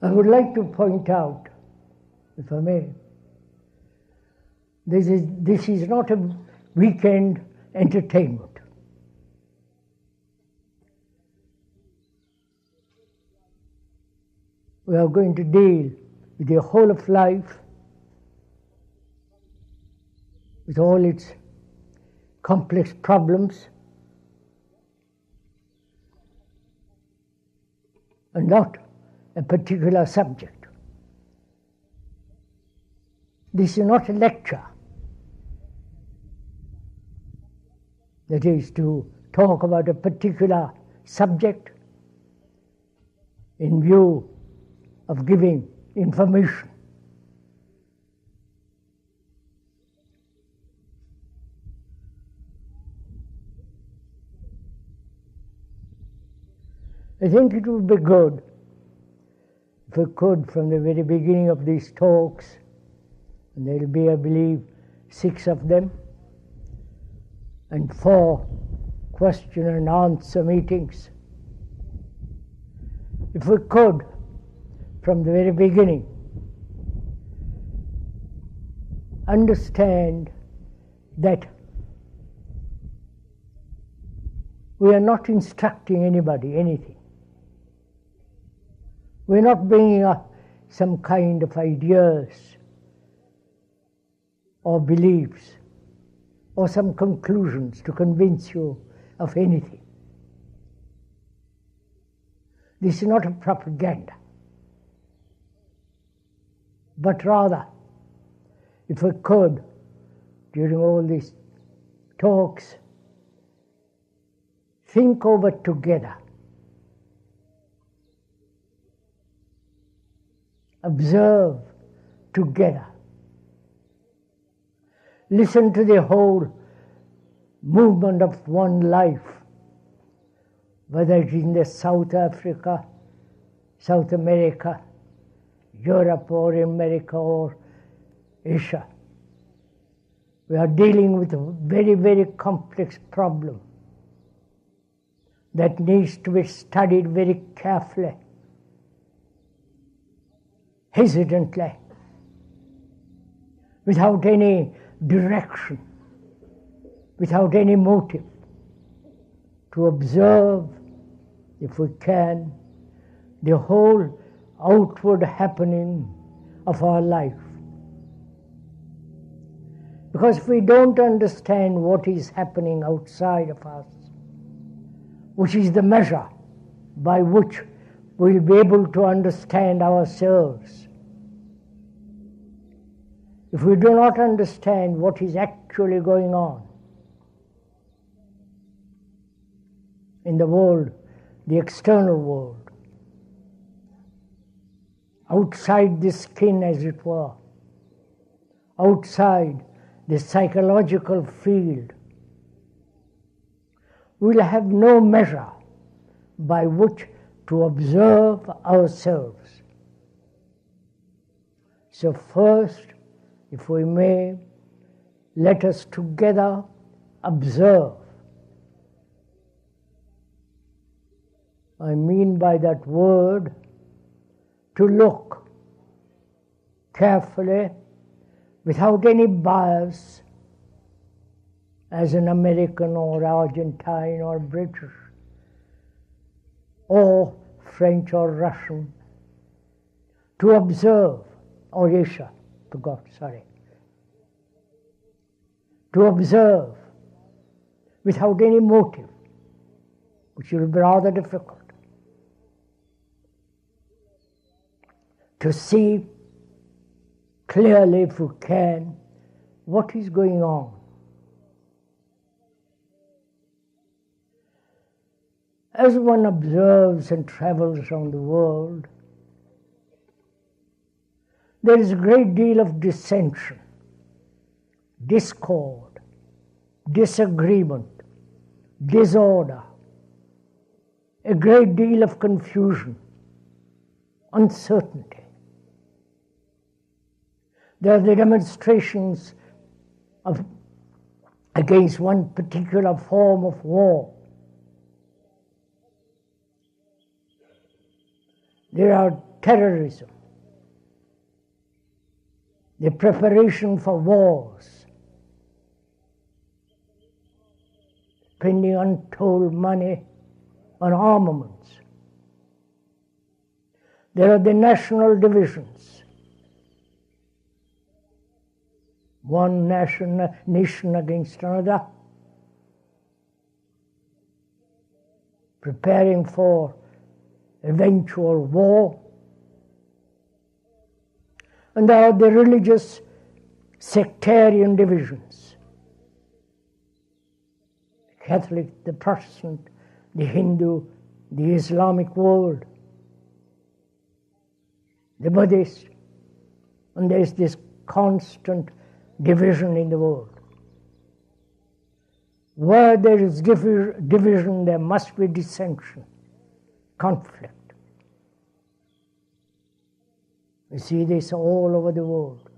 I would like to point out, if I may, this is not a weekend entertainment. We are going to deal with the whole of life, with all its complex problems, and not a particular subject. This is not a lecture. That is, to talk about a particular subject in view of giving information. I think it would be good if we could, from the very beginning of these talks, and there will be, I believe, 6 of them, and 4 question and answer meetings, if we could, from the very beginning, understand that we are not instructing anybody anything. We're not bringing up some kind of ideas or beliefs or some conclusions to convince you of anything. This is not a propaganda, but rather, if we could, during all these talks, think over together, observe together, listen to the whole movement of one life, whether it is in the South Africa, South America, Europe or America or Asia. We are dealing with a very, very complex problem that needs to be studied very carefully, hesitantly, without any direction, without any motive, to observe, if we can, the whole outward happening of our life. Because if we don't understand what is happening outside of us, which is the measure by which we'll be able to understand ourselves, if we do not understand what is actually going on in the world, the external world, outside the skin, as it were, outside the psychological field, we'll have no measure by which to observe ourselves. So first, if we may, let us together observe. I mean by that word to look carefully, without any bias, as an American or Argentine or British or French or Russian, to observe, or Asia, to observe without any motive, which will be rather difficult, to see clearly, if we can, what is going on. As one observes and travels around the world, there is a great deal of dissension, discord, disagreement, disorder, a great deal of confusion, uncertainty. There are the demonstrations against one particular form of war. There are terrorism, the preparation for wars, spending untold money on armaments. There are the national divisions. One nation against another, preparing for eventual war. And there are the religious sectarian divisions. The Catholic, the Protestant, the Hindu, the Islamic world, the Buddhist, and there's this constant division in the world. Where there is division, there must be dissension, conflict. We see this all over the world.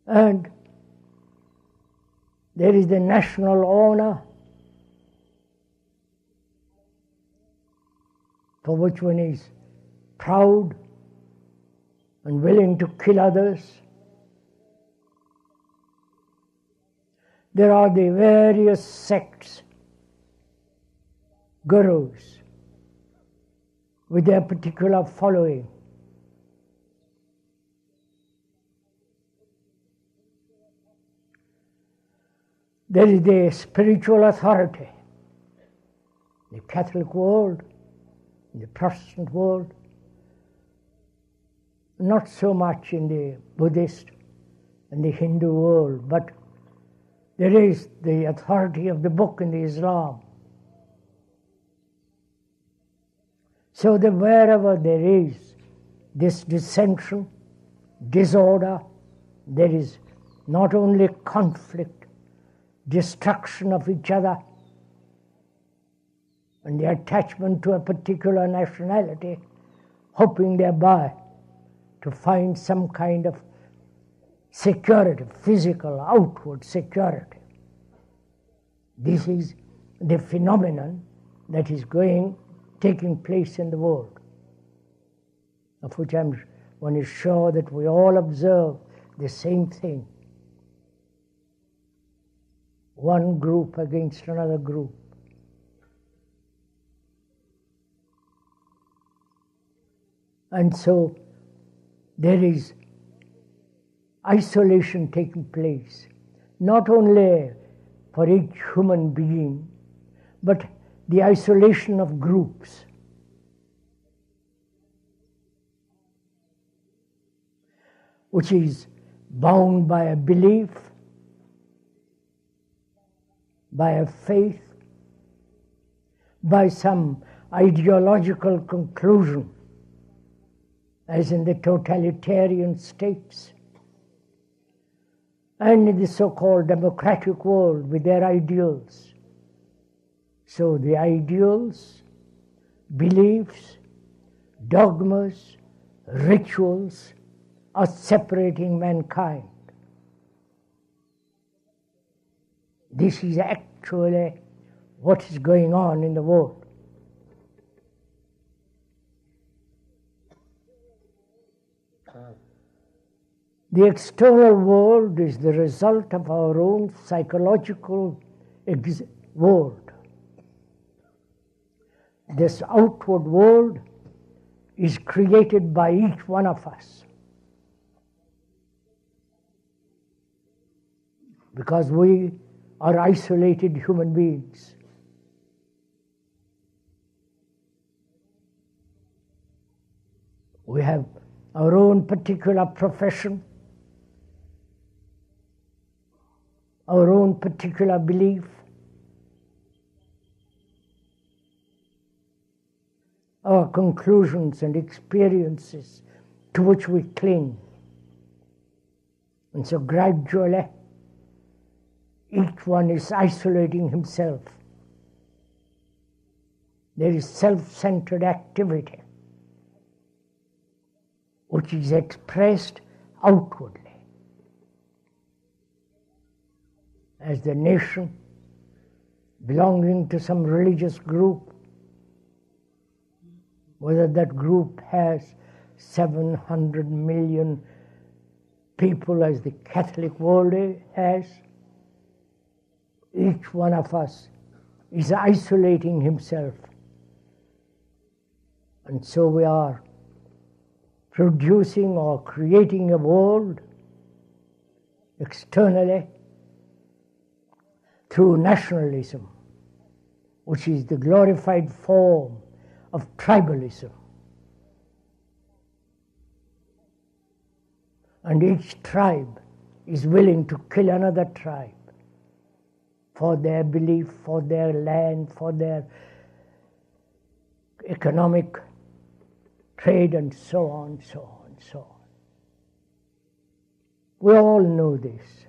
And there is the national honor, for which one is proud and willing to kill others. There are the various sects, gurus, with their particular following. There is the spiritual authority, the Catholic world, the Protestant world, not so much in the Buddhist and the Hindu world, but there is the authority of the book in the Islam. So that wherever there is this dissension, disorder, there is not only conflict, destruction of each other, and the attachment to a particular nationality, hoping thereby to find some kind of security, physical, outward security. This is the phenomenon that is taking place in the world, of which one is sure that we all observe the same thing. One group against another group. And so there is isolation taking place, not only for each human being, but the isolation of groups. Which is bound by a belief, by a faith, by some ideological conclusion, as in the totalitarian states, and in the so-called democratic world with their ideals. So the ideals, beliefs, dogmas, rituals are separating mankind. This is actually what is going on in the world. The external world is the result of our own psychological world. This outward world is created by each one of us, because we are isolated human beings. We have our own particular profession, our own particular belief, our conclusions and experiences to which we cling. And so gradually, each one is isolating himself. There is self-centered activity, which is expressed outwardly. As the nation belonging to some religious group, whether that group has 700 million people as the Catholic world has, each one of us is isolating himself. And so we are producing or creating a world externally through nationalism, which is the glorified form of tribalism. And each tribe is willing to kill another tribe for their belief, for their land, for their economic trade, and so on, so on, so on. We all know this,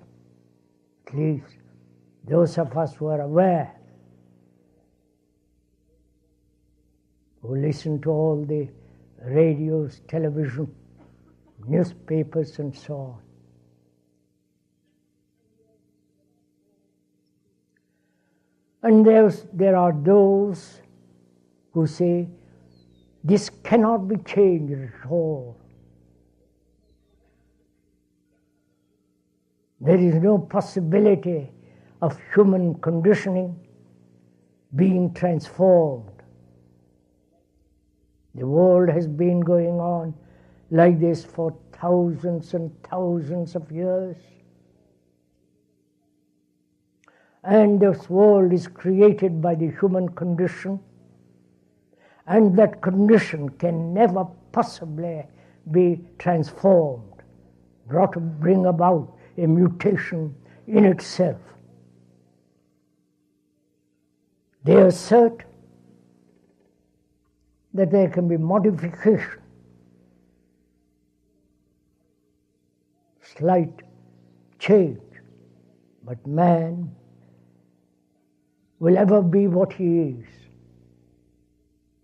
at least those of us who are aware, who listen to all the radios, television, newspapers, and so on. And there are those who say, this cannot be changed at all. There is no possibility of human conditioning being transformed. The world has been going on like this for thousands and thousands of years. And this world is created by the human condition, and that condition can never possibly be transformed, bring about a mutation in itself. They assert that there can be modification, slight change, but man will ever be what he is,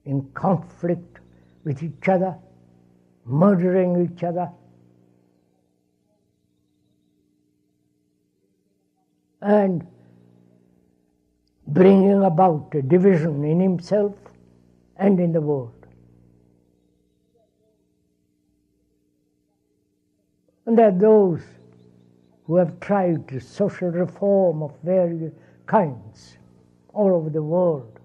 in conflict with each other, murdering each other, and bringing about a division in himself and in the world. And there are those who have tried the social reform of various kinds all over the world,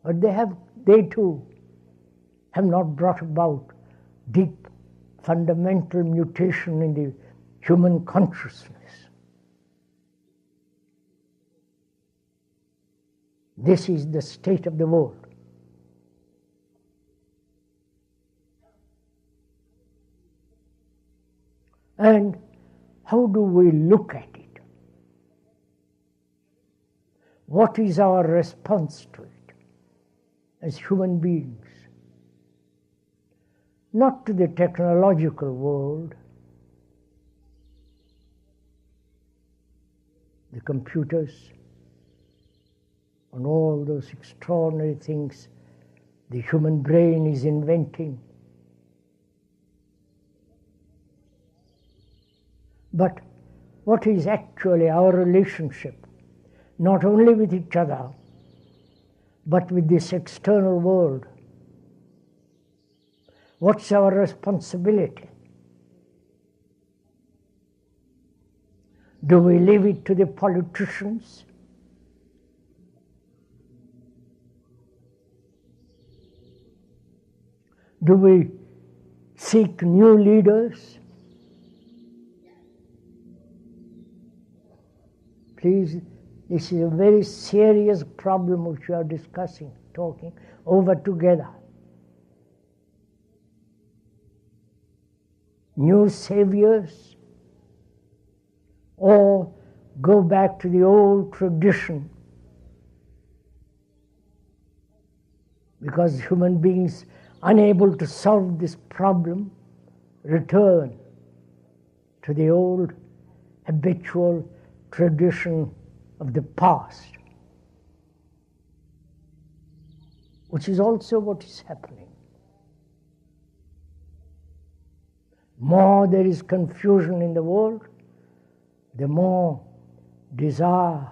but they too have not brought about deep, fundamental mutation in the human consciousness. This is the state of the world. And how do we look at it? What is our response to it as human beings? Not to the technological world, the computers, and all those extraordinary things the human brain is inventing, but what is actually our relationship, not only with each other, but with this external world? What's our responsibility? Do we leave it to the politicians? Do we seek new leaders? Please, this is a very serious problem which we are discussing, talking over together. New saviors, or go back to the old tradition, because human beings unable to solve this problem return to the old habitual tradition of the past, which is also what is happening. More there is confusion in the world, the more desire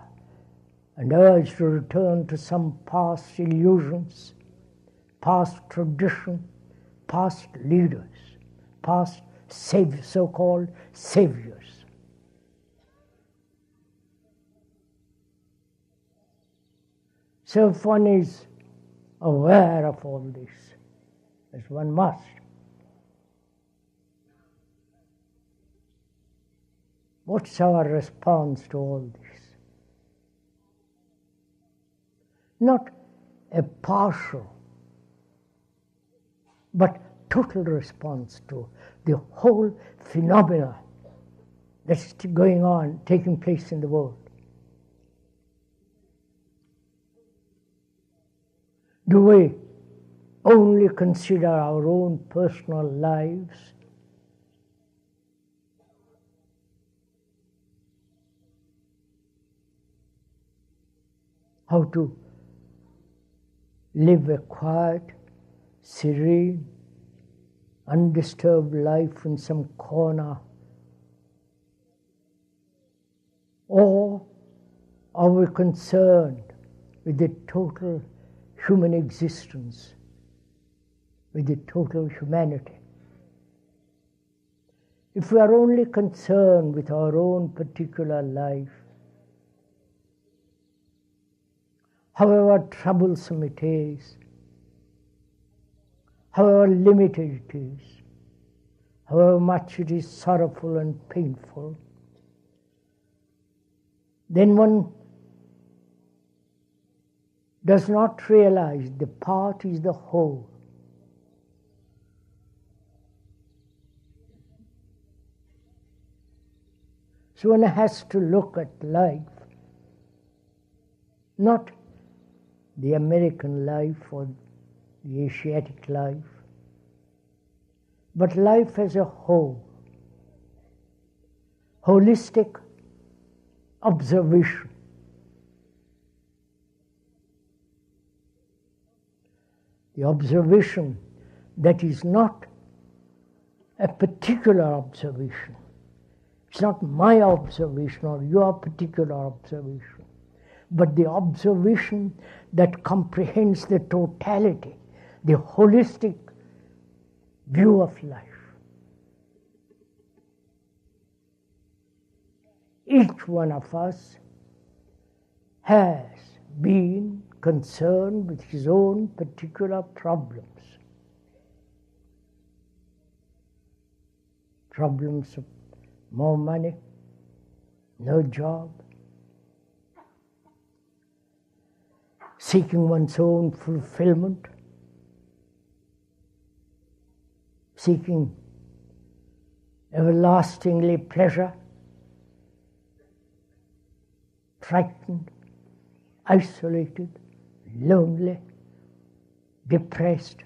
and urge to return to some past illusions, past tradition, past leaders, past so-called saviors. So if one is aware of all this, as one must, what's our response to all this? Not a partial, but total response to the whole phenomena that's going on, taking place in the world. Do we only consider our own personal lives? How to live a quiet, serene, undisturbed life in some corner? Or are we concerned with the total human existence, with the total humanity? If we are only concerned with our own particular life, however troublesome it is, however limited it is, however much it is sorrowful and painful, then one does not realize the part is the whole. So one has to look at life, not the American life or the Asiatic life, but life as a whole, holistic observation. The observation that is not a particular observation. It's not my observation or your particular observation, but the observation that comprehends the totality, the holistic view of life. Each one of us has been concerned with his own particular problems. Problems of more money, no job, seeking one's own fulfillment, seeking everlastingly pleasure, frightened, isolated, lonely, depressed,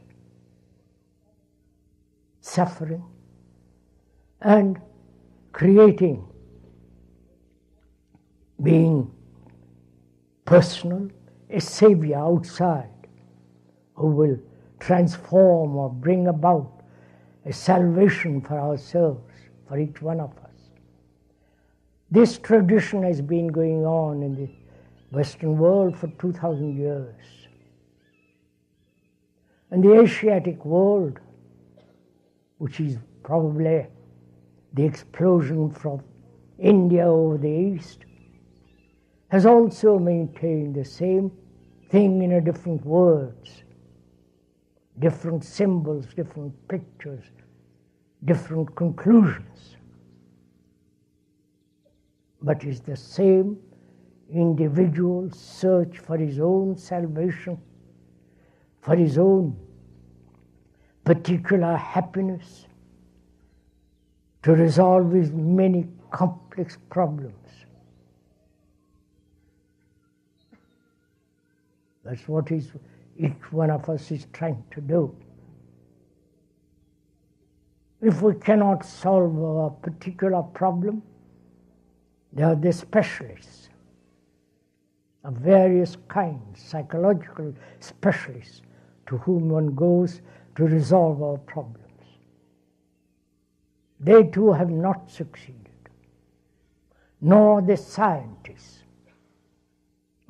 suffering, and creating, being personal, a savior outside who will transform or bring about a salvation for ourselves, for each one of us. This tradition has been going on in the Western world for 2,000 years. And the Asiatic world, which is probably the explosion from India over the East, has also maintained the same thing in a different words, different symbols, different pictures, different conclusions. But it's the same individual search for his own salvation, for his own particular happiness, to resolve his many complex problems. That's what each one of us is trying to do. If we cannot solve a particular problem, there are the specialists of various kinds, psychological specialists, to whom one goes to resolve our problems. They too have not succeeded, nor the scientists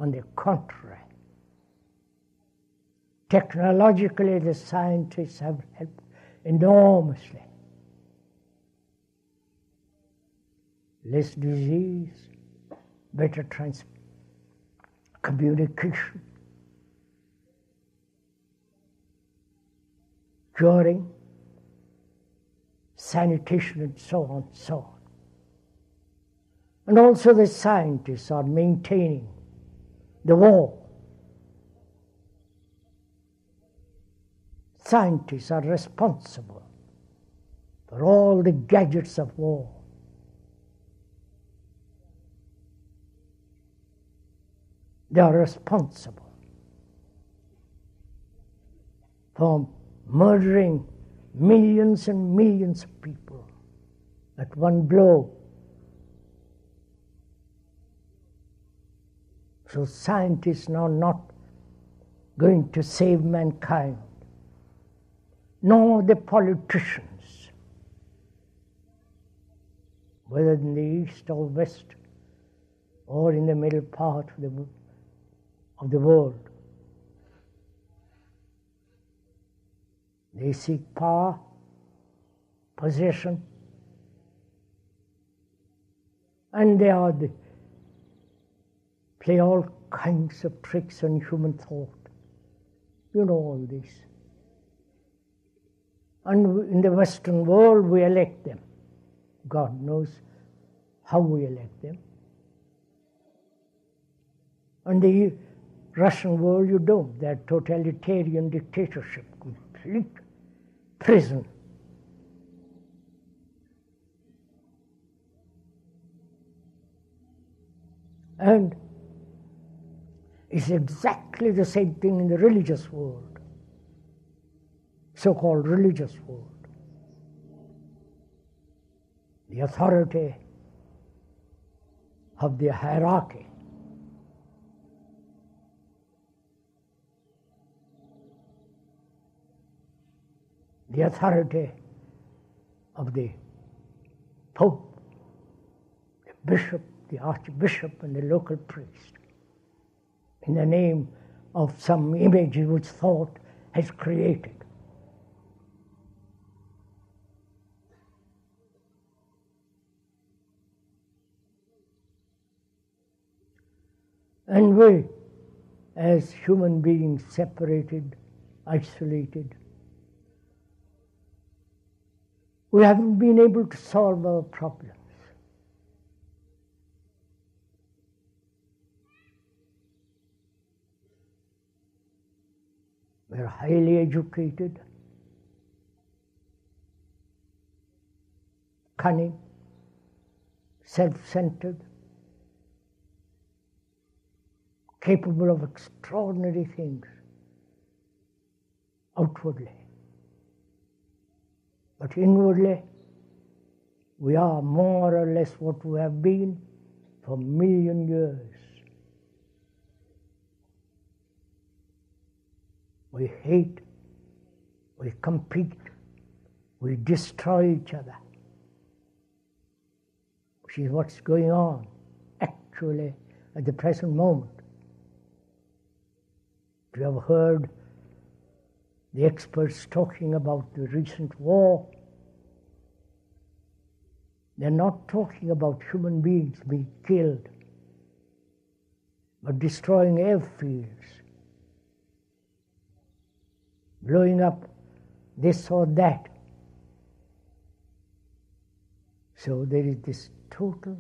On the contrary, technologically the scientists have helped enormously. Less disease, better communication, curing, sanitation, and so on, so on. And also the scientists are maintaining the war. Scientists are responsible for all the gadgets of war. They are responsible for murdering millions and millions of people at one blow. So scientists are not going to save mankind, nor the politicians, whether in the east or west or in the middle part of the world. They seek power, possession, and they play all kinds of tricks on human thought. You know all this. And in the Western world, we elect them. God knows how we elect them. And the Russian world, you don't. They're totalitarian dictatorship, complete prison. And it's exactly the same thing in the religious world, so-called religious world. The authority of the hierarchy. The authority of the Pope, the bishop, the archbishop, and the local priest, in the name of some image which thought has created. And we, as human beings, separated, isolated, we haven't been able to solve our problems. We're highly educated, cunning, self-centered, capable of extraordinary things outwardly. But inwardly, we are more or less what we have been for a million years. We hate, we compete, we destroy each other. Which is what's going on actually at the present moment. You have heard the experts talking about the recent war. They're not talking about human beings being killed, but destroying airfields, blowing up this or that. So there is this total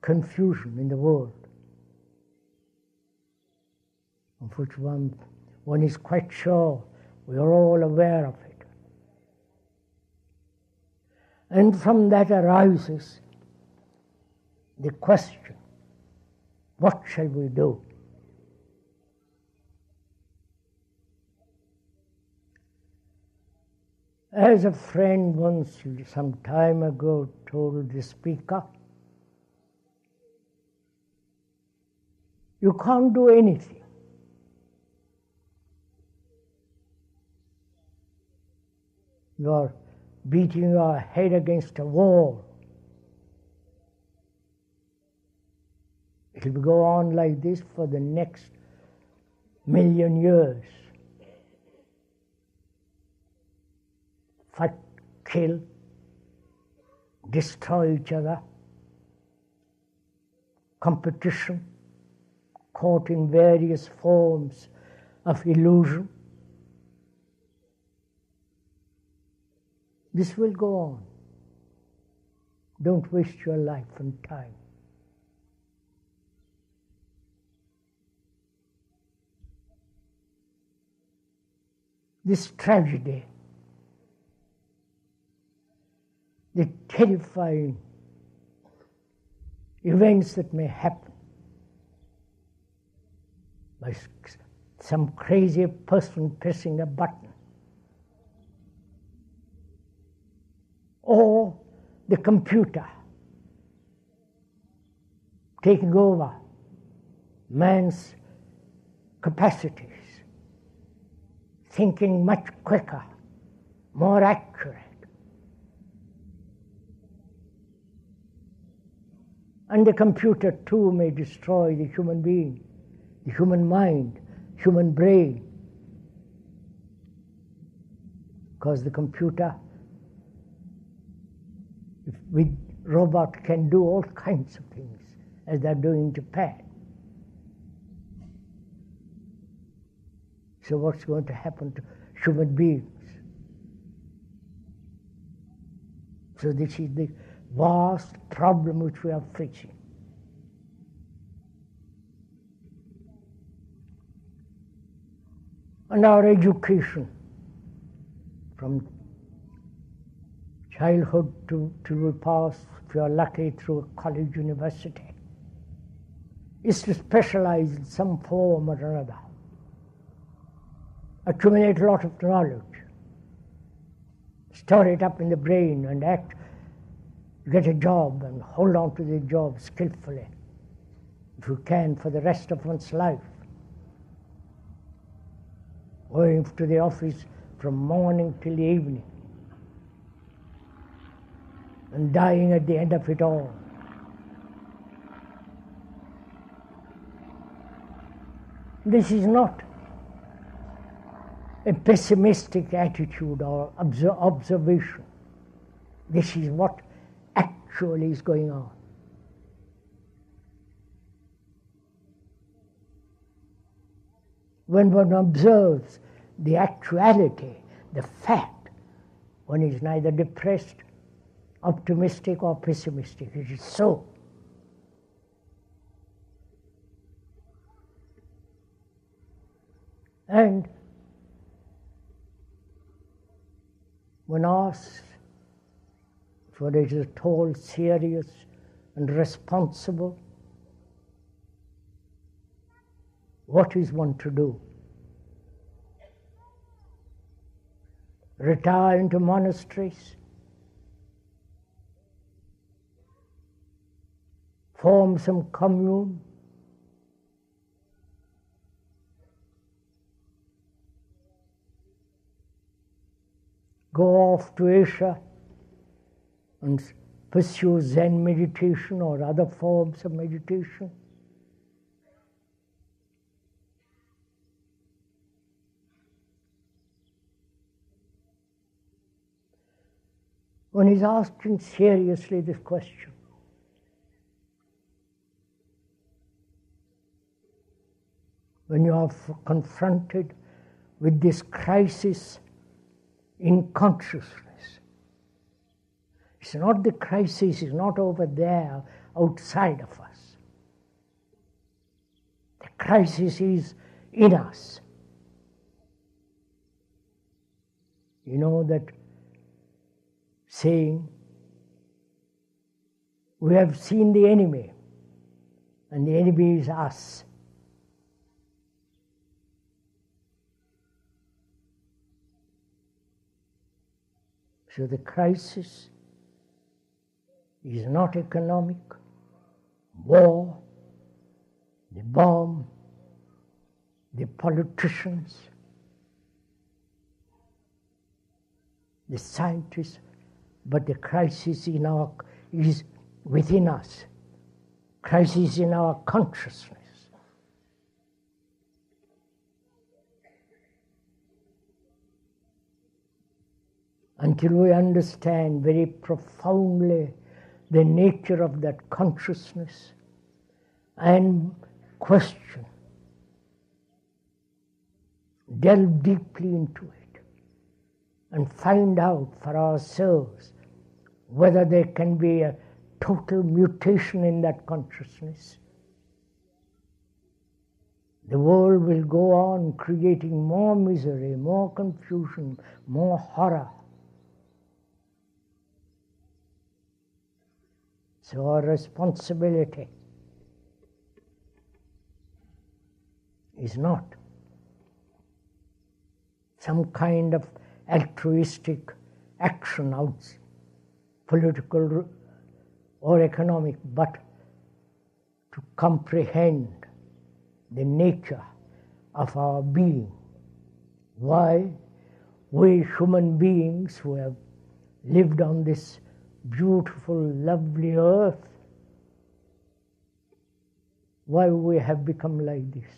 confusion in the world, of which one is quite sure we are all aware of it. And from that arises the question, what shall we do? As a friend once, some time ago, told the speaker, you can't do anything. You are beating your head against a wall. It will go on like this for the next million years. Fight, kill, destroy each other, competition, caught in various forms of illusion. This will go on. Don't waste your life and time. This tragedy, the terrifying events that may happen by some crazy person pressing a button, or the computer taking over man's capacities, thinking much quicker, more accurate. And the computer too may destroy the human being, the human mind, human brain, because the computer with robot can do all kinds of things, as they're doing in Japan. So what's going to happen to human beings? So this is the vast problem which we are facing. And our education, from childhood to we pass, if you are lucky, through a college, university, is to specialize in some form or another, accumulate a lot of knowledge, store it up in the brain and get a job and hold on to the job skillfully, if you can, for the rest of one's life. Going to the office from morning till evening and dying at the end of it all. This is not a pessimistic attitude or observation. This is what actually is going on. When one observes the actuality, the fact, one is neither depressed, optimistic or pessimistic. It is so. And when asked whether it is at all serious and responsible, what is one to do? Retire into monasteries? Form some commune? Go off to Asia and pursue Zen meditation or other forms of meditation? One is asking seriously this question. When you are confronted with this crisis in consciousness, it's not the crisis is not over there outside of us. The crisis is in us. You know that saying, we have seen the enemy, and the enemy is us. So the crisis is not economic, war, the bomb, the politicians, the scientists, but the crisis is within us. crisis in our consciousness. Until we understand very profoundly the nature of that consciousness and question, delve deeply into it and find out for ourselves whether there can be a total mutation in that consciousness. The world will go on creating more misery, more confusion, more horror. So our responsibility is not some kind of altruistic action out, political or economic, but to comprehend the nature of our being. Why we human beings who have lived on this beautiful, lovely earth, why we have become like this.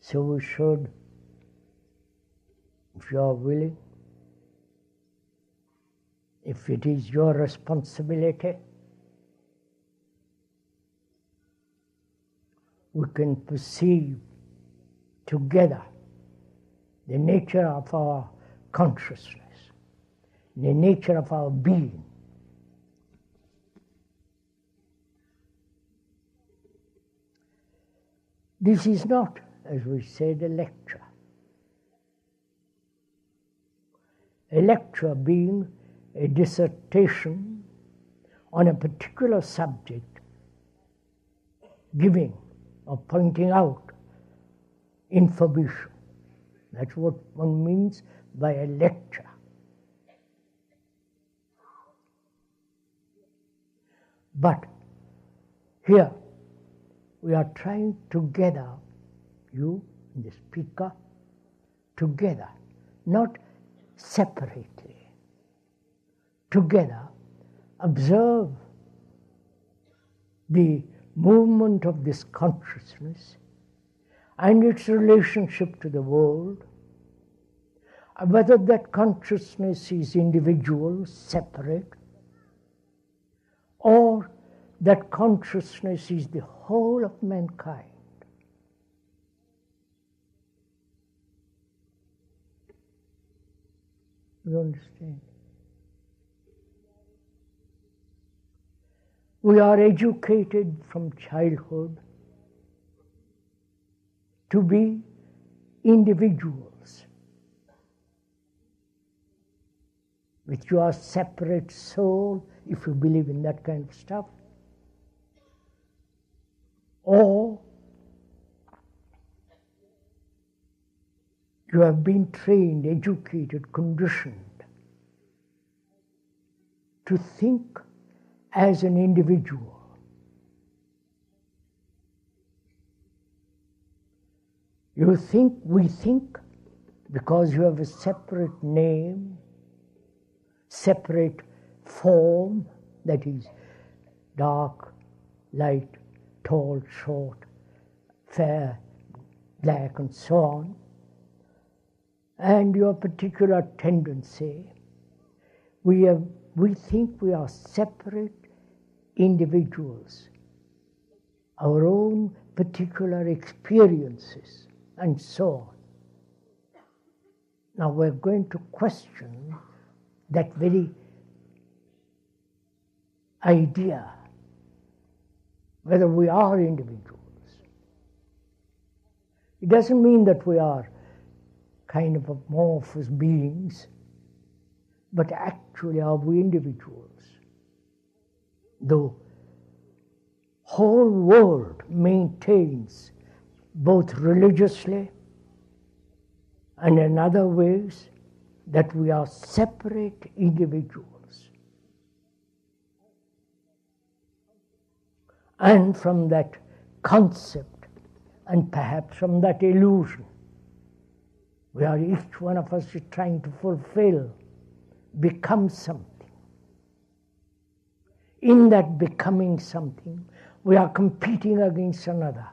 So we should, if you are willing, if it is your responsibility, we can perceive together the nature of our consciousness, the nature of our being. This is not, as we said, a lecture. A lecture being a dissertation on a particular subject, giving or pointing out information. That's what one means by a lecture. But here we are trying together, you and the speaker, together, not separately, together, observe the movement of this consciousness and its relationship to the world, whether that consciousness is individual, separate, or that consciousness is the whole of mankind. You understand? We are educated from childhood to be individuals with your separate soul, if you believe in that kind of stuff, or you have been trained, educated, conditioned to think as an individual. You think, we think, because you have a separate name, separate form, that is dark, light, tall, short, fair, black, and so on, and your particular tendency, we think we are separate individuals, our own particular experiences, and so on. Now we're going to question that very idea, whether we are individuals. It doesn't mean that we are kind of amorphous beings, but actually are we individuals? The whole world maintains, both religiously and in other ways, that we are separate individuals. And from that concept, and perhaps from that illusion, We are, each one of us is trying to fulfill, become something. In that becoming something, we are competing against another,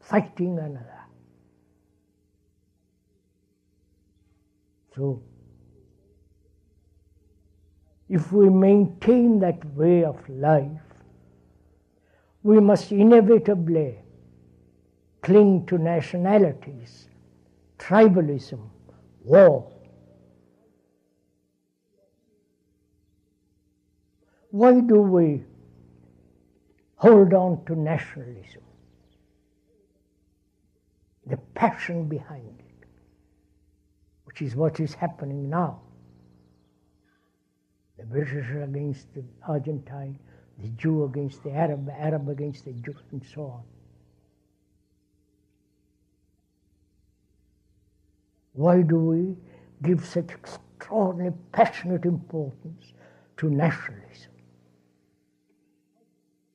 fighting another. So, if we maintain that way of life, we must inevitably cling to nationalities, tribalism, war. Why do we hold on to nationalism? The passion behind it, which is what is happening now. The British against the Argentine, the Jew against the Arab, Arab against the Jew, and so on. Why do we give such extraordinary passionate importance to nationalism,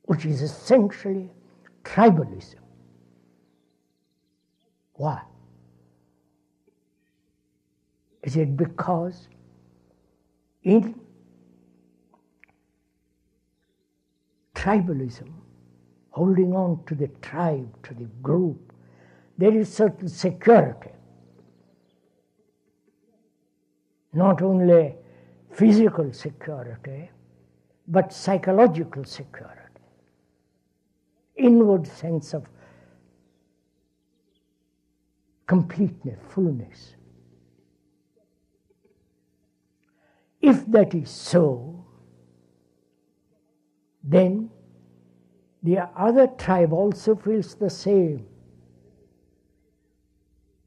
which is essentially tribalism? Why? Is it because in tribalism, holding on to the tribe, to the group, there is certain security, not only physical security, but psychological security, inward sense of completeness, fullness. If that is so, then the other tribe also feels the same,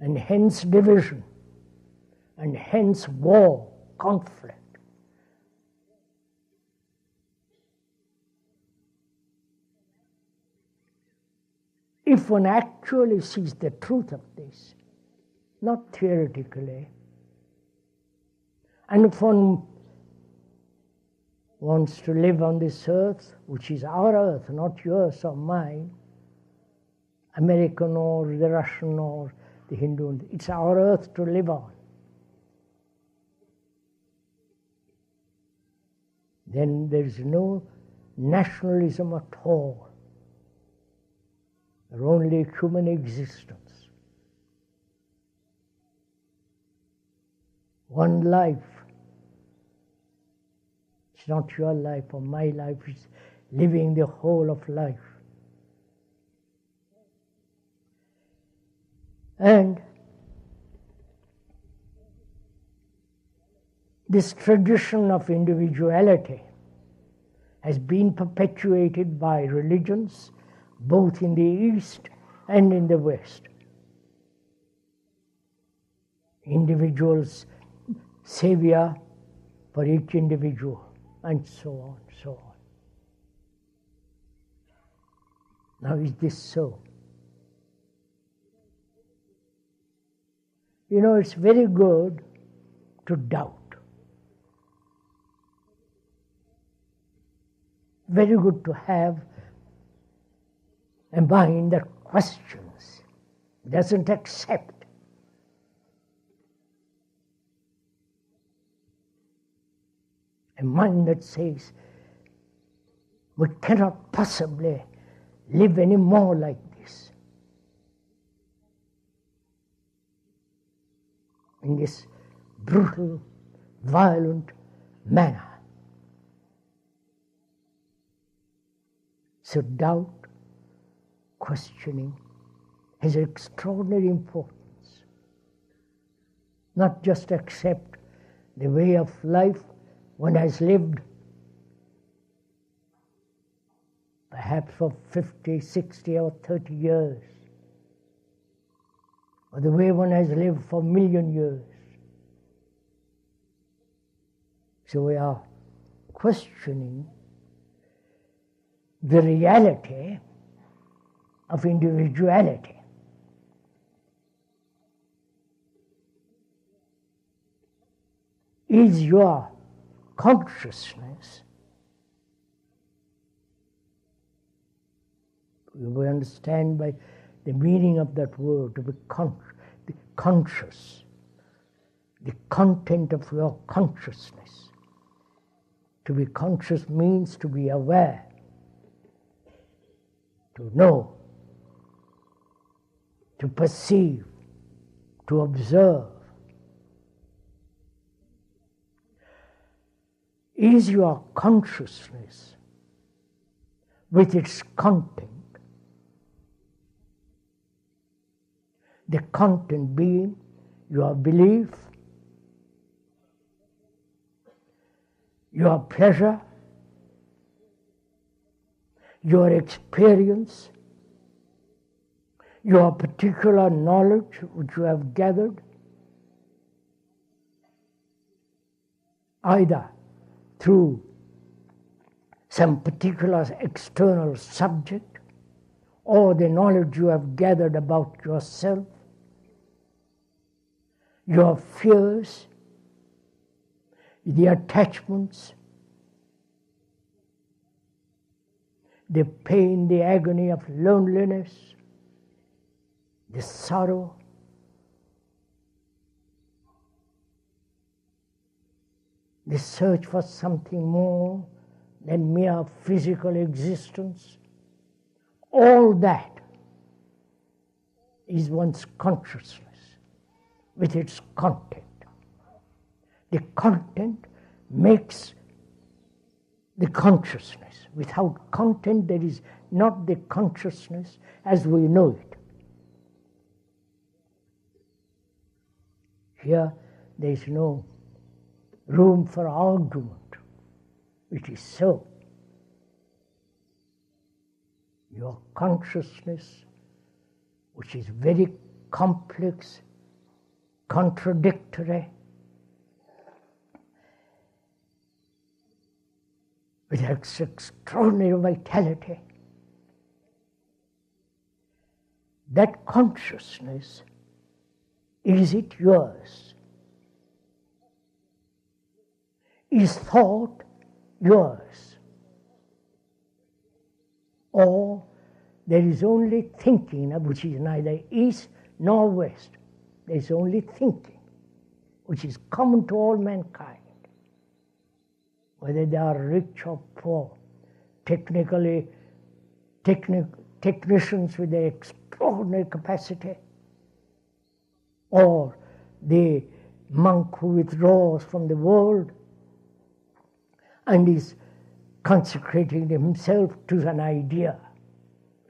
and hence division, and hence war, conflict. If one actually sees the truth of this, not theoretically, and if one wants to live on this earth, which is our earth, not yours or mine, American or the Russian or the Hindu, it's our earth to live on, then there is no nationalism at all. There's only human existence. One life. It's not your life or my life, it's living the whole of life. And this tradition of individuality has been perpetuated by religions, both in the East and in the West. Individuals, savior for each individual, and so on, so on. Now, is this so? You know, it's very good to doubt. Very good to have a mind that questions, doesn't accept. A mind that says, we cannot possibly live any more like this. In this brutal, violent manner. So doubt, questioning has extraordinary importance. Not just accept the way of life one has lived perhaps for 50, 60 or 30 years, or the way one has lived for a million years. So we are questioning the reality of individuality. Is your consciousness, we understand by the meaning of that word to be conscious, the content of your consciousness. To be conscious means to be aware, to know, to perceive, to observe. Is your consciousness with its content, the content being your belief, your pleasure, your experience, your particular knowledge which you have gathered, either through some particular external subject or the knowledge you have gathered about yourself, your fears, the attachments, the pain, the agony of loneliness, the sorrow, the search for something more than mere physical existence. All that is one's consciousness with its content. The content makes the consciousness. Without content, there is not the consciousness as we know it. Here, there is no room for argument. It is so. Your consciousness, which is very complex, contradictory, with its extraordinary vitality, that consciousness, is it yours? Is thought yours? Or there is only thinking, which is neither east nor west. There is only thinking, which is common to all mankind, whether they are rich or poor, technicians with their extraordinary capacity, or the monk who withdraws from the world and is consecrating himself to an idea,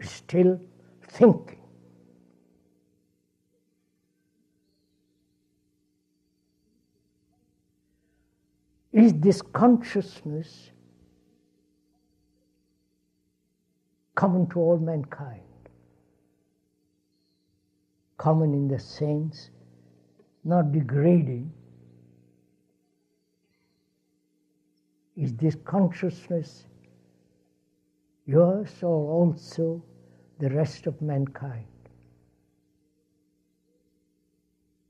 still thinking. Is this consciousness common to all mankind? Common in the sense, not degrading. Is this consciousness yours or also the rest of mankind?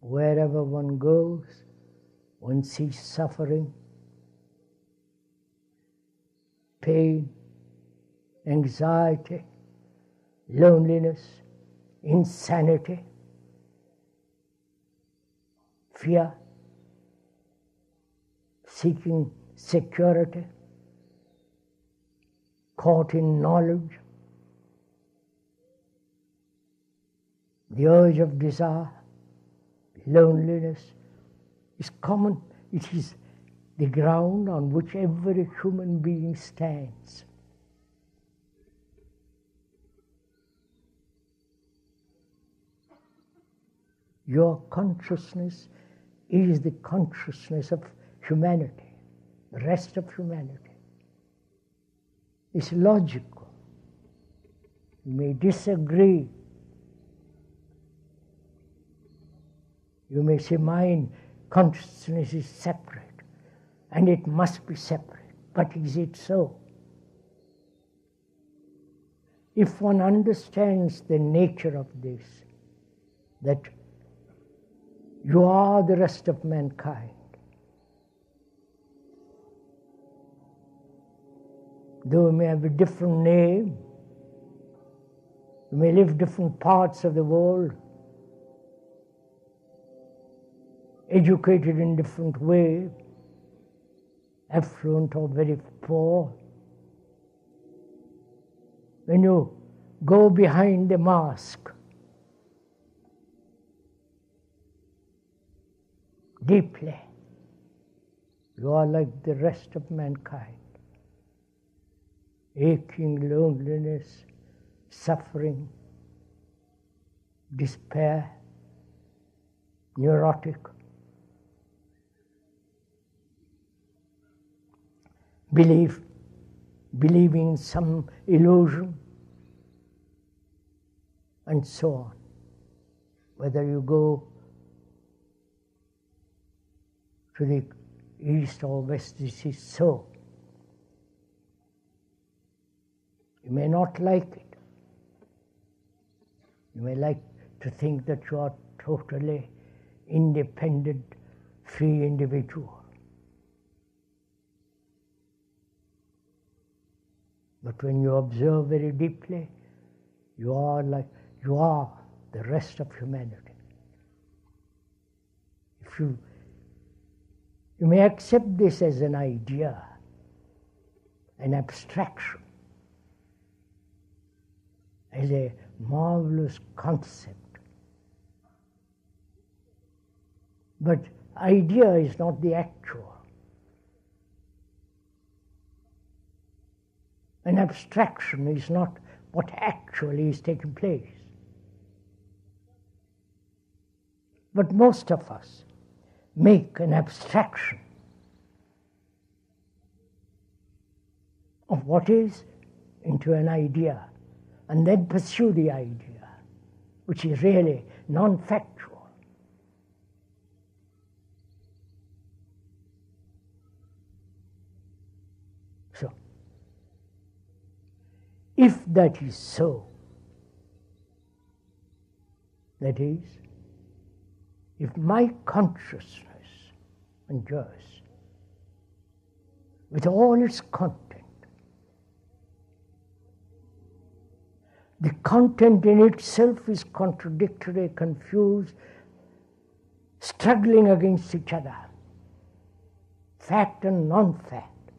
Wherever one goes, one sees suffering, pain, anxiety, loneliness, insanity, fear, seeking security, caught in knowledge, the urge of desire, loneliness is common. It is the ground on which every human being stands. Your consciousness is the consciousness of humanity, the rest of humanity. It's logical. You may disagree. You may say, mine consciousness is separate, and it must be separate. But is it so? If one understands the nature of this, that you are the rest of mankind, though you may have a different name, you may live different parts of the world, educated in different way, affluent or very poor. When you go behind the mask, deeply, you are like the rest of mankind. Aching, loneliness, suffering, despair, neurotic. Believing in some illusion, and so on. Whether you go to the east or west, this is so. You may not like it. You may like to think that you are totally independent, free individual. But when you observe very deeply, you are the rest of humanity. If you may accept this as an idea, an abstraction, as a marvelous concept. But idea is not the actual. An abstraction is not what actually is taking place. But most of us make an abstraction of what is into an idea, and then pursue the idea, which is really non-factual. So, if that is so, that is, if my consciousness and yours, with all its content, the content in itself is contradictory, confused, struggling against each other, fact and non-fact,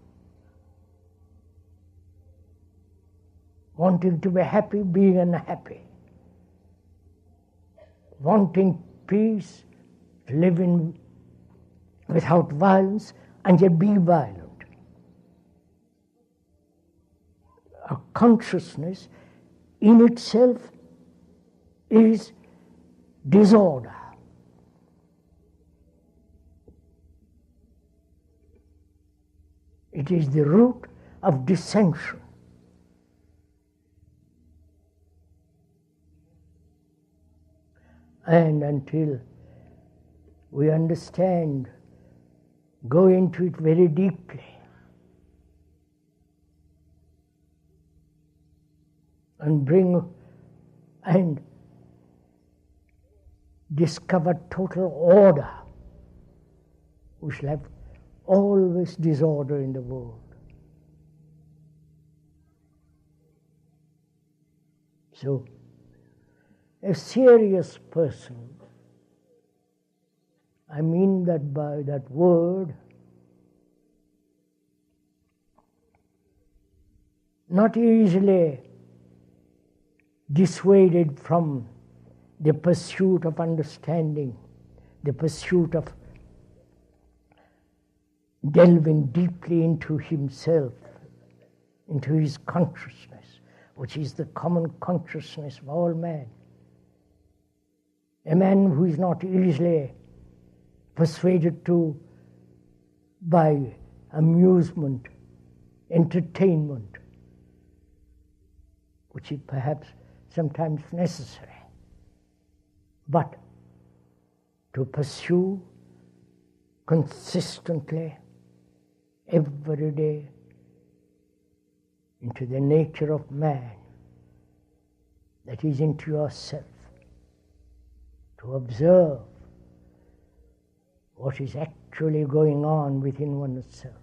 wanting to be happy, being unhappy, wanting peace, living without violence, and yet be violent. A consciousness in itself is disorder. It is the root of dissension. And until we understand, go into it very deeply, and discover total order, we shall have always disorder in the world. So, a serious person, I mean that by that word, not easily dissuaded from the pursuit of understanding, the pursuit of delving deeply into himself, into his consciousness, which is the common consciousness of all men. A man who is not easily persuaded to by amusement, entertainment, which is perhaps sometimes necessary, but to pursue consistently every day into the nature of man, that is into yourself, to observe what is actually going on within oneself.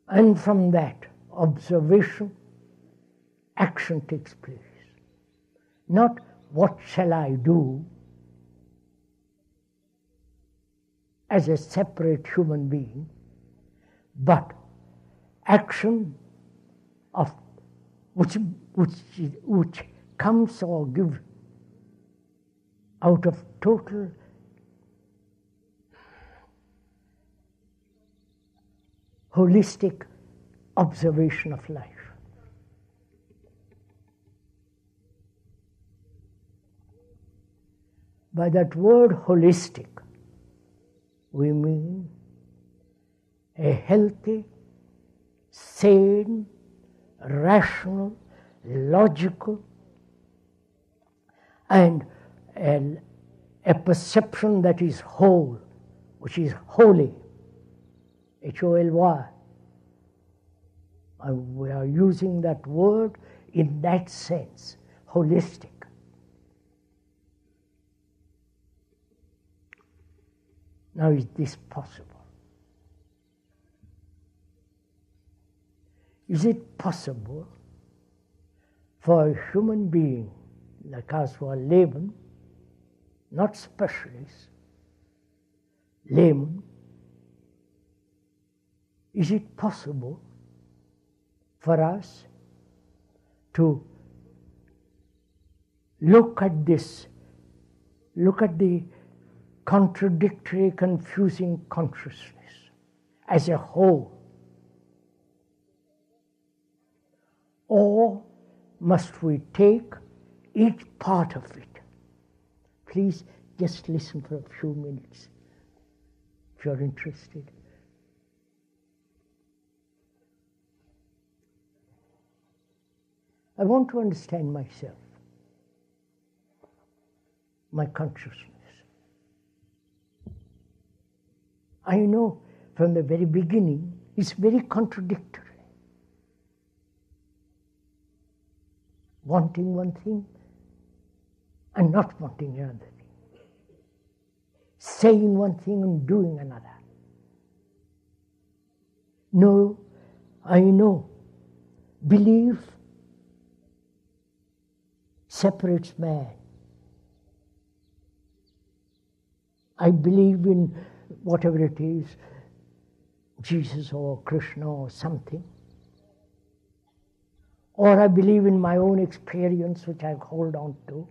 And from that observation, action takes place. Not what shall I do as a separate human being, but action of which comes or gives out of total holistic observation of life. By that word holistic, we mean a healthy, sane, rational, logical, and a perception that is whole, which is holy, H-O-L-Y. And we are using that word in that sense, holistic. Now, is this possible? Is it possible for a human being like us who are laymen, not specialists, laymen, is it possible for us to look at this, look at the contradictory, confusing consciousness as a whole? Or must we take each part of it? Please just listen for a few minutes if you're interested. I want to understand myself, my consciousness. I know from the very beginning it's very contradictory. Wanting one thing and not wanting another thing. Saying one thing and doing another. No, I know. Belief separates man. I believe in whatever it is, Jesus or Krishna or something. Or I believe in my own experience, which I hold on to.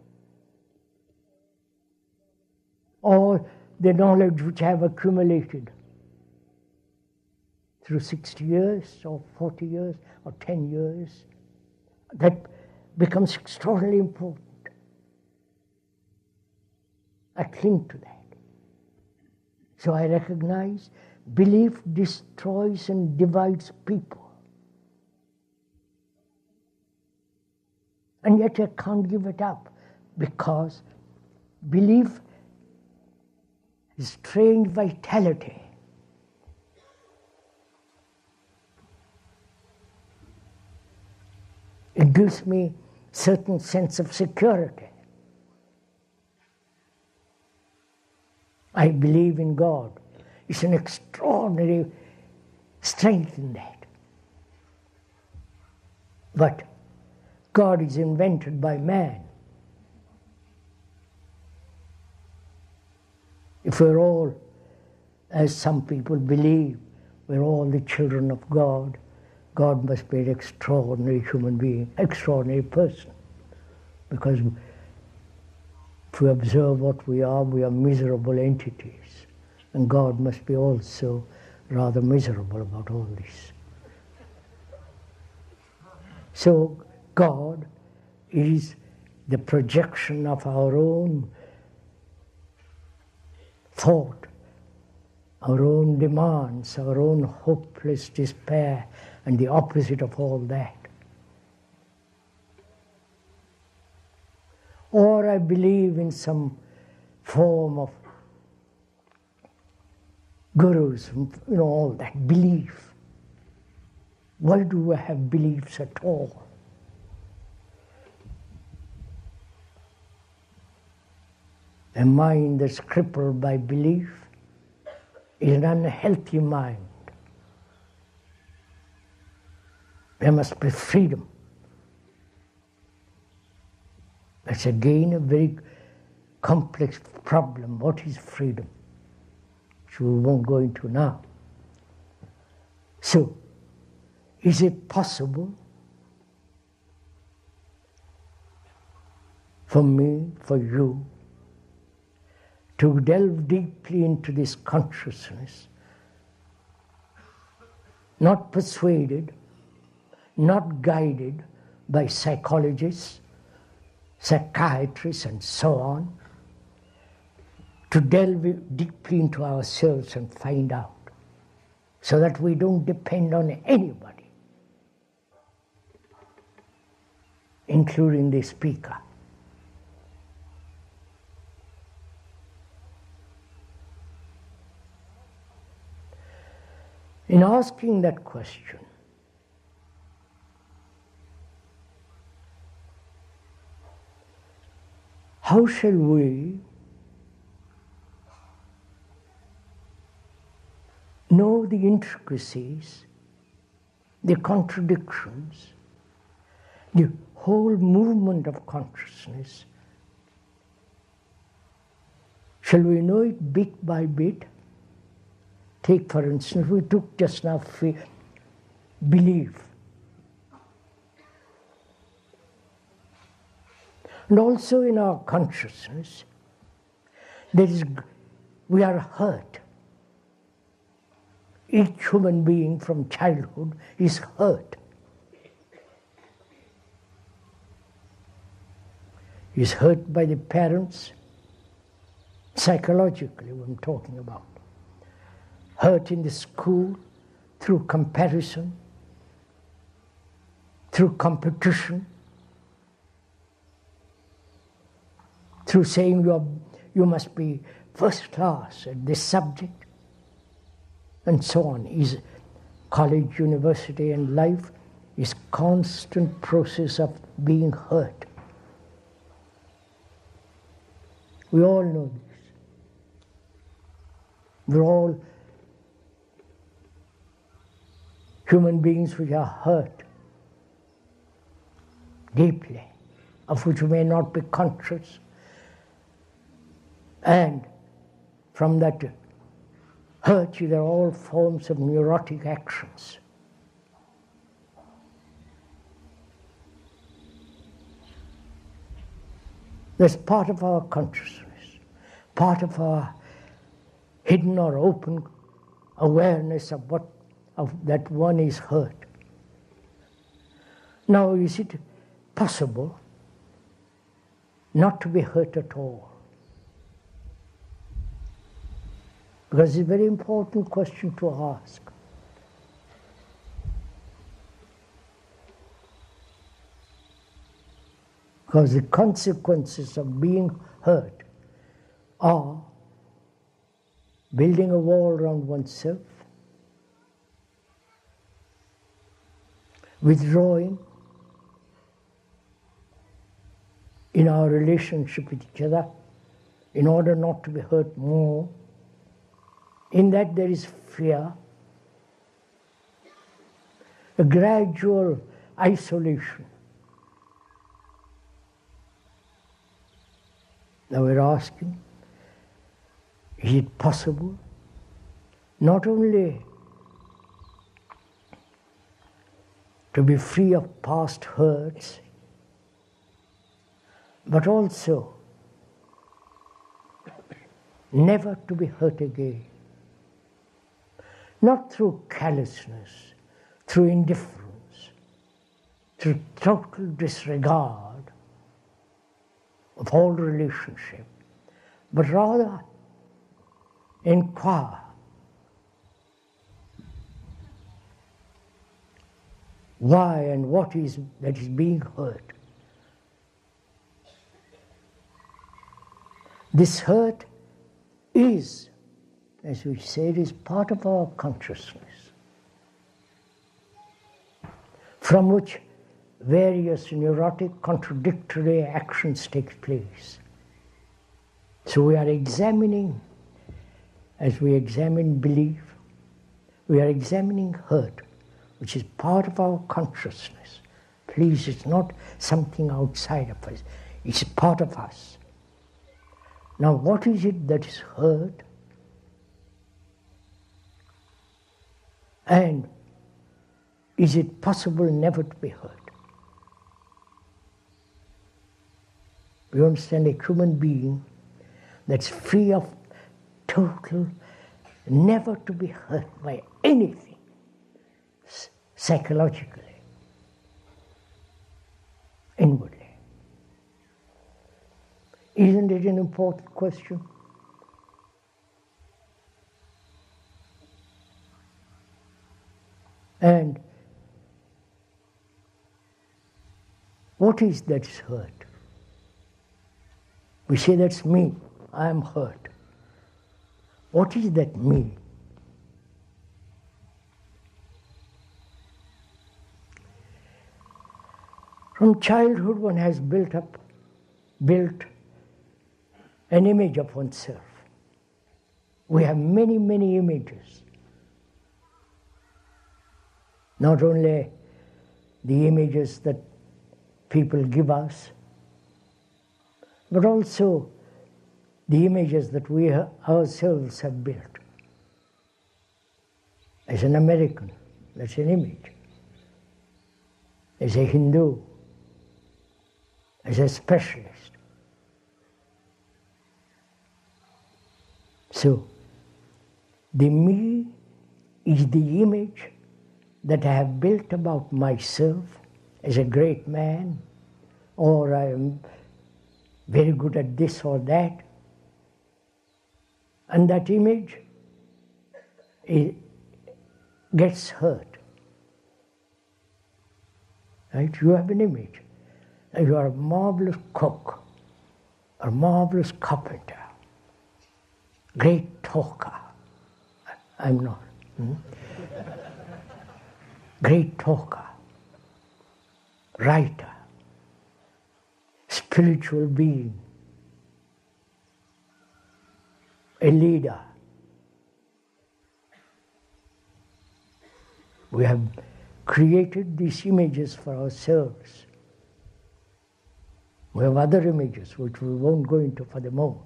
Or the knowledge which I have accumulated through 60 years or 40 years or 10 years. That becomes extraordinarily important. I cling to that. So I recognize belief destroys and divides people. And yet I can't give it up because belief is strange vitality. It gives me certain sense of security. I believe in God. It's an extraordinary strength in that. But God is invented by man. If we're all, as some people believe, we're all the children of God, God must be an extraordinary human being, extraordinary person. Because if we observe what we are miserable entities. And God must be also rather miserable about all this. So God is the projection of our own thought, our own demands, our own hopeless despair, and the opposite of all that. Or I believe in some form of gurus, all that belief. Why do I have beliefs at all? A mind that's crippled by belief is an unhealthy mind. There must be freedom. It's again a very complex problem. What is freedom? Which we won't go into now. So, is it possible for me, for you, to delve deeply into this consciousness, not persuaded, not guided by psychologists, psychiatrists, and so on, to delve deeply into ourselves and find out, so that we don't depend on anybody, including the speaker. In asking that question, how shall we know the intricacies, the contradictions, the whole movement of consciousness? Shall we know it bit by bit? Take, for instance, we took just now belief. And also in our consciousness, we are hurt. Each human being from childhood is hurt. Is hurt by the parents, psychologically, what I'm talking about. Hurt in the school through comparison, through competition, through saying you must be first class at this subject, and so on. Is college, university, and life is constant process of being hurt. We all know this. We're all human beings which are hurt deeply, of which we may not be conscious. And from that hurt, there are all forms of neurotic actions. That's part of our consciousness, part of our hidden or open awareness of that one is hurt. Now, is it possible not to be hurt at all? Because it's a very important question to ask. Because the consequences of being hurt are building a wall around oneself, withdrawing in our relationship with each other in order not to be hurt more. In that there is fear, a gradual isolation. Now we're asking, is it possible not only to be free of past hurts, but also never to be hurt again? Not through callousness, through indifference, through total disregard of all relationship, but rather inquire why and what is that is being hurt. This hurt is, as we said, is part of our consciousness, from which various neurotic contradictory actions take place. So we are examining, as we examine belief, we are examining hurt, which is part of our consciousness. Please, it's not something outside of us. It's part of us. Now, what is it that is hurt? And is it possible never to be hurt? You understand, a human being that's free of total, never to be hurt by anything, psychologically, inwardly. Isn't it an important question? And what is that is hurt? We say that's me, I am hurt. What is that me? From childhood one has built an image of oneself. We have many, many images. Not only the images that people give us, but also the images that we ourselves have built. As an American, that's an image. As a Hindu, as a specialist. So, the me is the image that I have built about myself as a great man, or I am very good at this or that. And that image gets hurt. Right? You have an image. You are a marvelous cook, a marvelous carpenter, great talker. I'm not. Great talker, writer, spiritual being, a leader. We have created these images for ourselves. We have other images which we won't go into for the moment.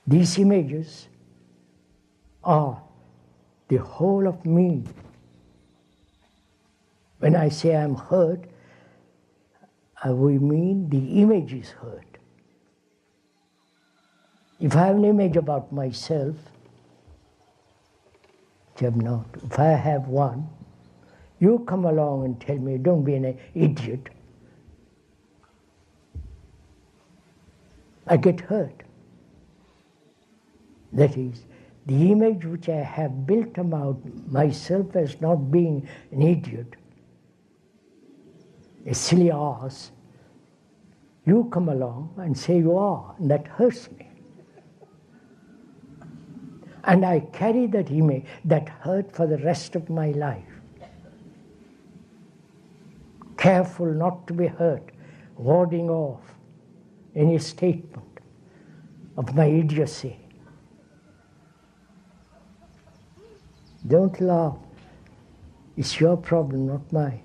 These images are the whole of me. When I say I'm hurt, we mean the image is hurt. If I have an image about myself, which I have not, if I have one, you come along and tell me, don't be an idiot. I get hurt. That is, the image which I have built about myself as not being an idiot, a silly ass, you come along and say you are, and that hurts me. And I carry that image, that hurt for the rest of my life. Careful not to be hurt, warding off any statement of my idiocy. Don't laugh. It's your problem, not mine.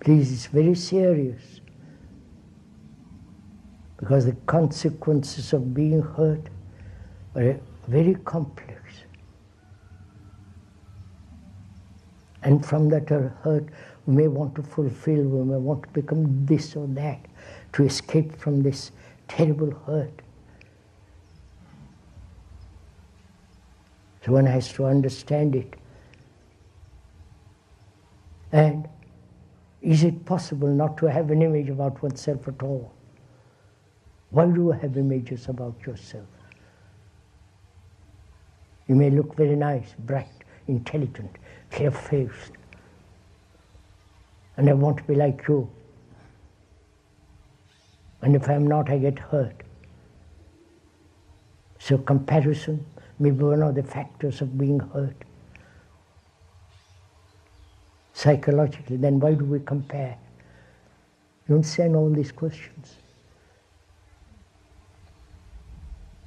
Please, it's very serious. Because the consequences of being hurt are very complex. And from that hurt, we may want to fulfill, we may want to become this or that, to escape from this terrible hurt. So one has to understand it. And is it possible not to have an image about oneself at all? Why do you have images about yourself? You may look very nice, bright, intelligent, fair-faced, and I want to be like you. And if I'm not, I get hurt. So comparison may be one of the factors of being hurt. Psychologically, then why do we compare? You understand all these questions?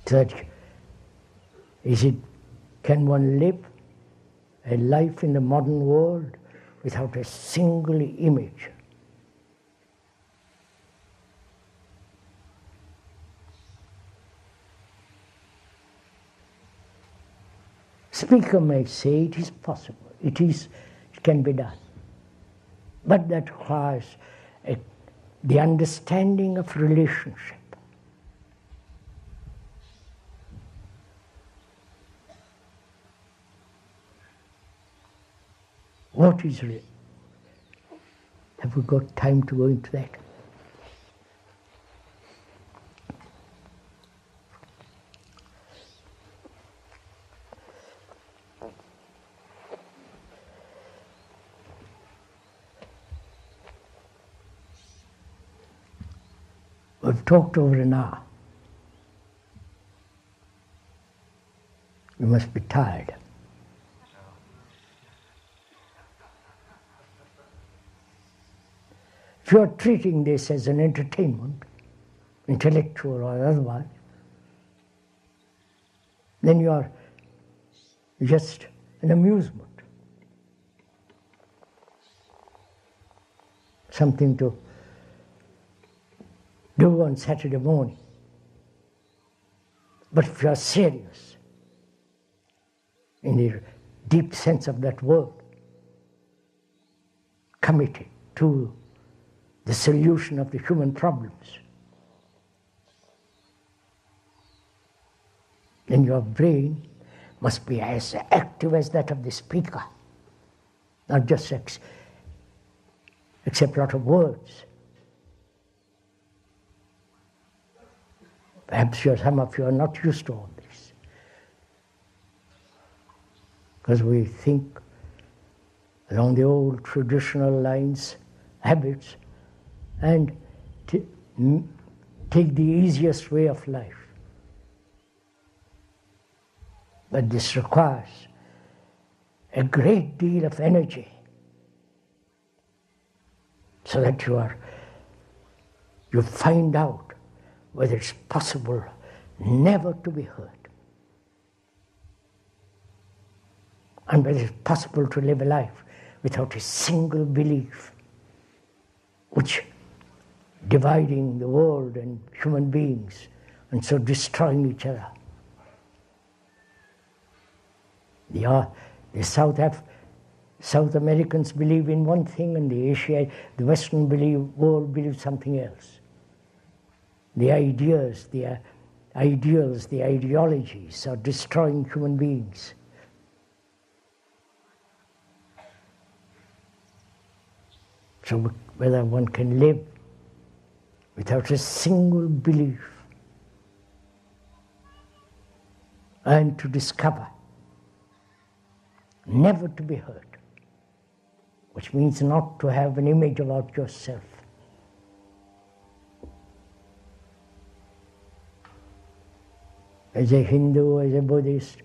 That is it Can one live a life in the modern world without a single image? Speaker may say it is possible, it can be done. But that requires the understanding of relationship. What is real? Have we got time to go into that? We've talked over an hour. You must be tired. If you are treating this as an entertainment, intellectual or otherwise, then you are just an amusement. Something to do on Saturday morning. But if you are serious, in the deep sense of that word, committed to the solution of the human problems, then your brain must be as active as that of the speaker, not just accept a lot of words. Perhaps some of you are not used to all this, because we think along the old traditional lines, habits, and take the easiest way of life. But this requires a great deal of energy so that you find out whether it's possible never to be hurt, and whether it's possible to live a life without a single belief which dividing the world and human beings and so destroying each other. The South Americans believe in one thing, and the Western world believes something else. The ideas, the ideals, the ideologies are destroying human beings. So whether one can live without a single belief and to discover never to be hurt, which means not to have an image about yourself. As a Hindu, as a Buddhist,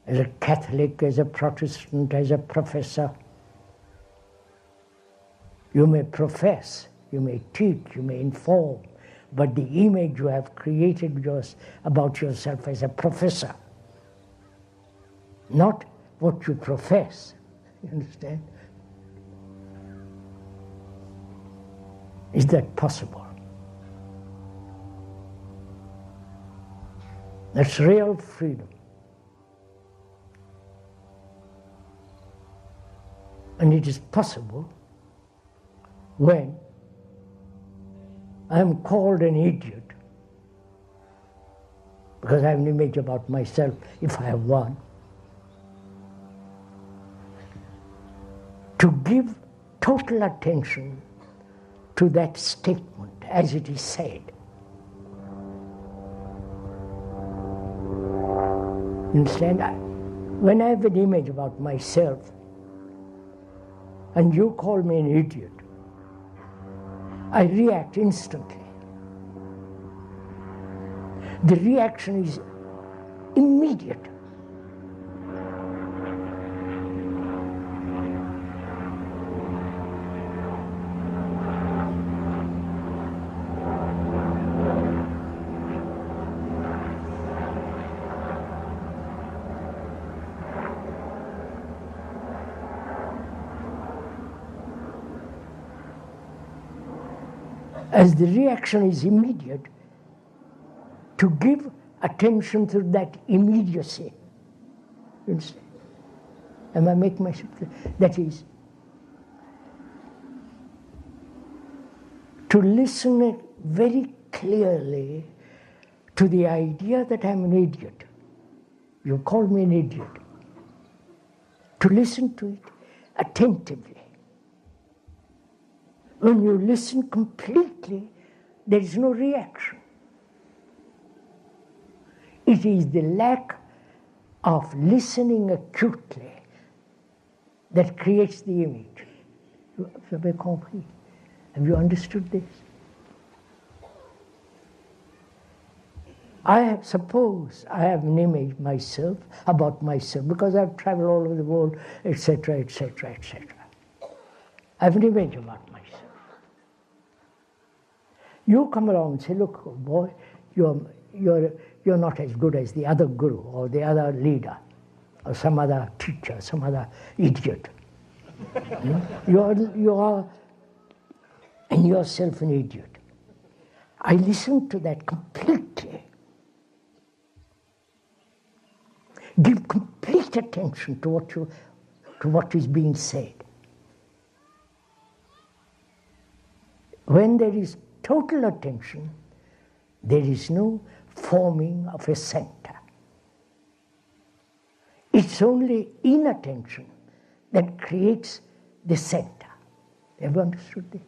as a Catholic, as a Protestant, as a professor, you may profess, you may teach, you may inform, but the image you have created about yourself as a professor, not what you profess, you understand? Is that possible? That's real freedom. And it is possible when I am called an idiot because I have an image about myself, if I have one, to give total attention to that statement as it is said. You understand? When I have an image about myself and you call me an idiot, I react instantly. The reaction is immediate. As the reaction is immediate, to give attention to that immediacy. You understand? Am I making myself clear? That is, to listen very clearly to the idea that I'm an idiot. You call me an idiot. To listen to it attentively. When you listen completely, there is no reaction. It is the lack of listening acutely that creates the image. Vous avez compris? Have you understood this? I suppose I have an image myself, about myself, because I've traveled all over the world, etc., etc., etc. I have an image about myself. You come along and say, look, boy, you're not as good as the other guru or the other leader or some other teacher, some other idiot. You are in yourself an idiot. I listen to that completely. Give complete attention to what is being said. When there is total attention, there is no forming of a center. It's only inattention that creates the center. Have you understood this?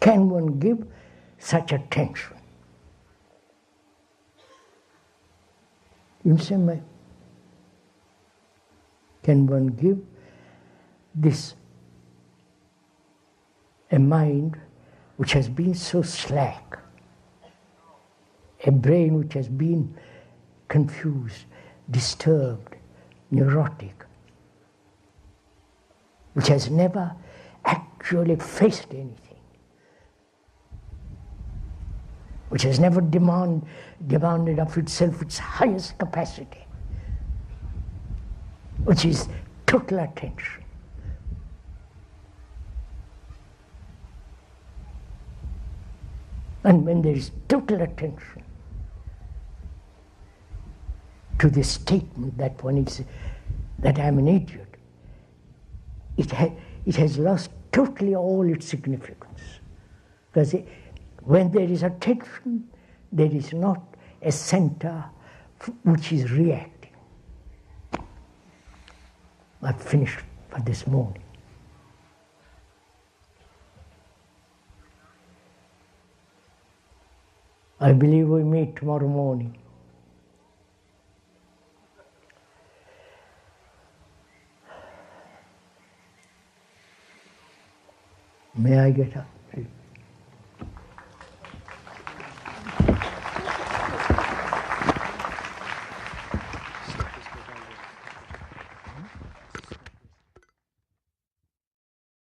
Can one give such attention? You understand my? Can one give this a mind which has been so slack, a brain which has been confused, disturbed, neurotic, which has never actually faced anything, which has never demanded of itself its highest capacity, which is total attention. And when there is total attention to the statement that one is, that I'm an idiot, it has lost totally all its significance. Because when there is attention, there is not a center which is reacting. I've finished for this morning. I believe we meet tomorrow morning. May I get up?